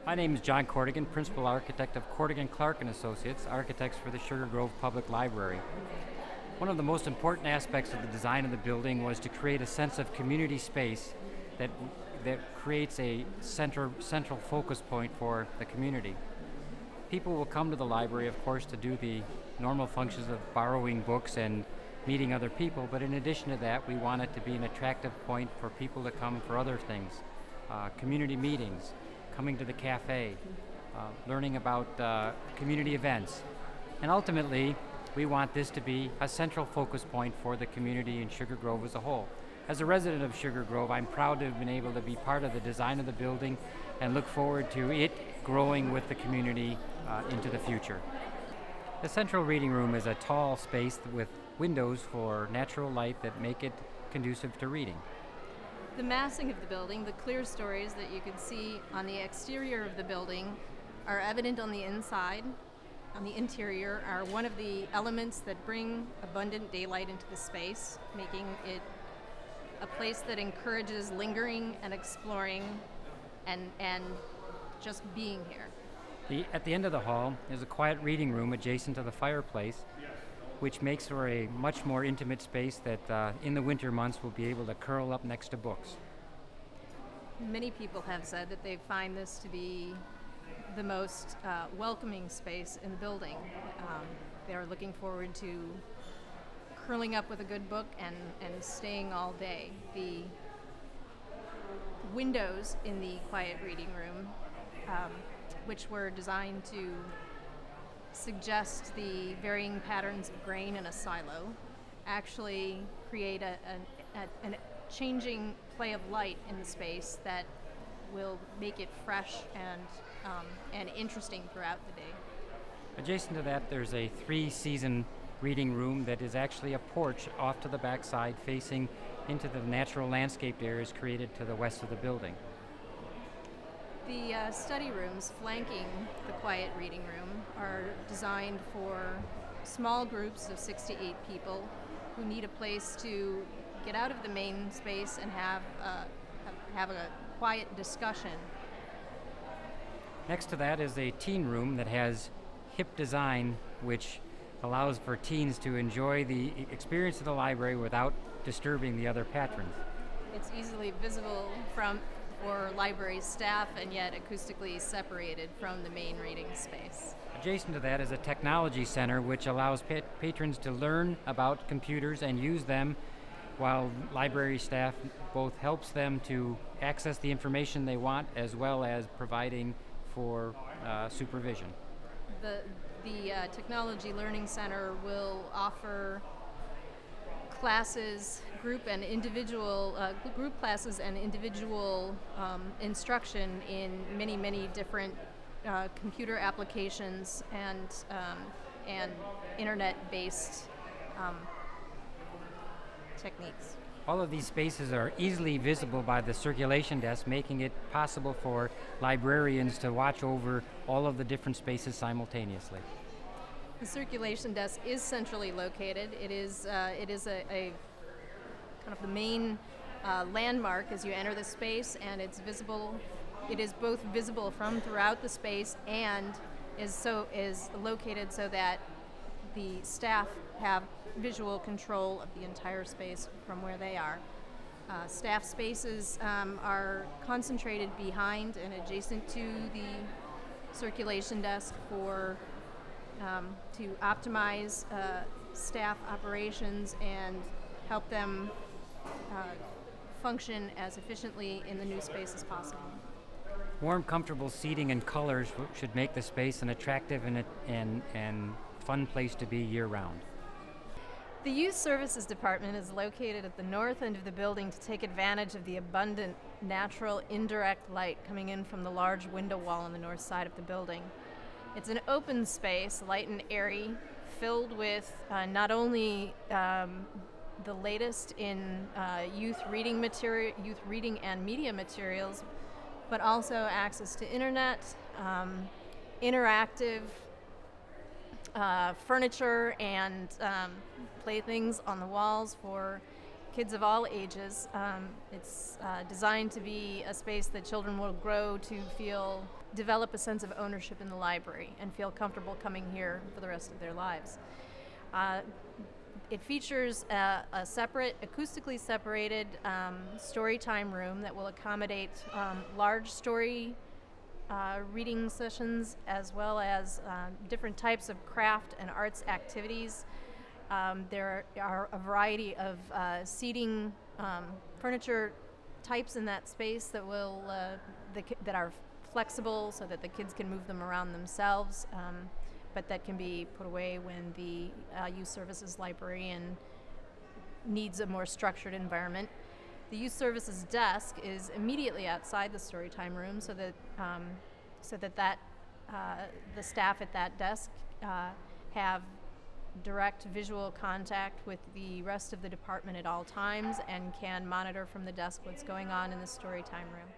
My name is John Cordogan, Principal Architect of Cordogan, Clark & Associates, architects for the Sugar Grove Public Library. One of the most important aspects of the design of the building was to create a sense of community space that creates a central focus point for the community. People will come to the library, of course, to do the normal functions of borrowing books and meeting other people, but in addition to that, we want it to be an attractive point for people to come for other things, community meetings, coming to the cafe, learning about community events. And ultimately, we want this to be a central focus point for the community in Sugar Grove as a whole. As a resident of Sugar Grove, I'm proud to have been able to be part of the design of the building and look forward to it growing with the community into the future. The central reading room is a tall space with windows for natural light that make it conducive to reading. The massing of the building, the clear stories that you can see on the exterior of the building are evident on the inside. On the interior are one of the elements that bring abundant daylight into the space, making it a place that encourages lingering and exploring and just being here. At the end of the hall is a quiet reading room adjacent to the fireplace, which makes for a much more intimate space that in the winter months will be able to curl up next to books. Many people have said that they find this to be the most welcoming space in the building. They are looking forward to curling up with a good book and staying all day. The windows in the quiet reading room, which were designed to suggest the varying patterns of grain in a silo, actually create a changing play of light in the space that will make it fresh and interesting throughout the day. Adjacent to that, there's a 3-season reading room that is actually a porch off to the back side facing into the natural landscaped areas created to the west of the building. The study rooms flanking the quiet reading room are designed for small groups of 6 to 8 people who need a place to get out of the main space and have a quiet discussion. Next to that is a teen room that has hip design, which allows for teens to enjoy the experience of the library without disturbing the other patrons. It's easily visible for library staff and yet acoustically separated from the main reading space. Adjacent to that is a technology center which allows patrons to learn about computers and use them, while library staff both helps them to access the information they want as well as providing for supervision. The Technology Learning Center will offer classes, group classes and individual instruction in many different computer applications and internet-based techniques. All of these spaces are easily visible by the circulation desk, making it possible for librarians to watch over all of the different spaces simultaneously. The circulation desk is centrally located. It is a kind of the main landmark as you enter the space, and it's visible. It is both visible from throughout the space and is located so that the staff have visual control of the entire space from where they are. Staff spaces are concentrated behind and adjacent to the circulation desk to optimize staff operations and help them function as efficiently in the new space as possible. Warm, comfortable seating and colors should make the space an attractive and fun place to be year-round. The Youth Services Department is located at the north end of the building to take advantage of the abundant, natural, indirect light coming in from the large window wall on the north side of the building. It's an open space, light and airy, filled with not only the latest in youth reading and media materials, but also access to internet, interactive furniture and playthings on the walls for kids of all ages. It's designed to be a space that children will grow to develop a sense of ownership in the library and feel comfortable coming here for the rest of their lives. It features a separate, acoustically separated story time room that will accommodate large story reading sessions, as well as different types of craft and arts activities. There are a variety of seating furniture types in that space that that are flexible so that the kids can move them around themselves, but that can be put away when the youth services librarian needs a more structured environment. The youth services desk is immediately outside the storytime room, so that the staff at that desk have direct visual contact with the rest of the department at all times and can monitor from the desk what's going on in the storytime room.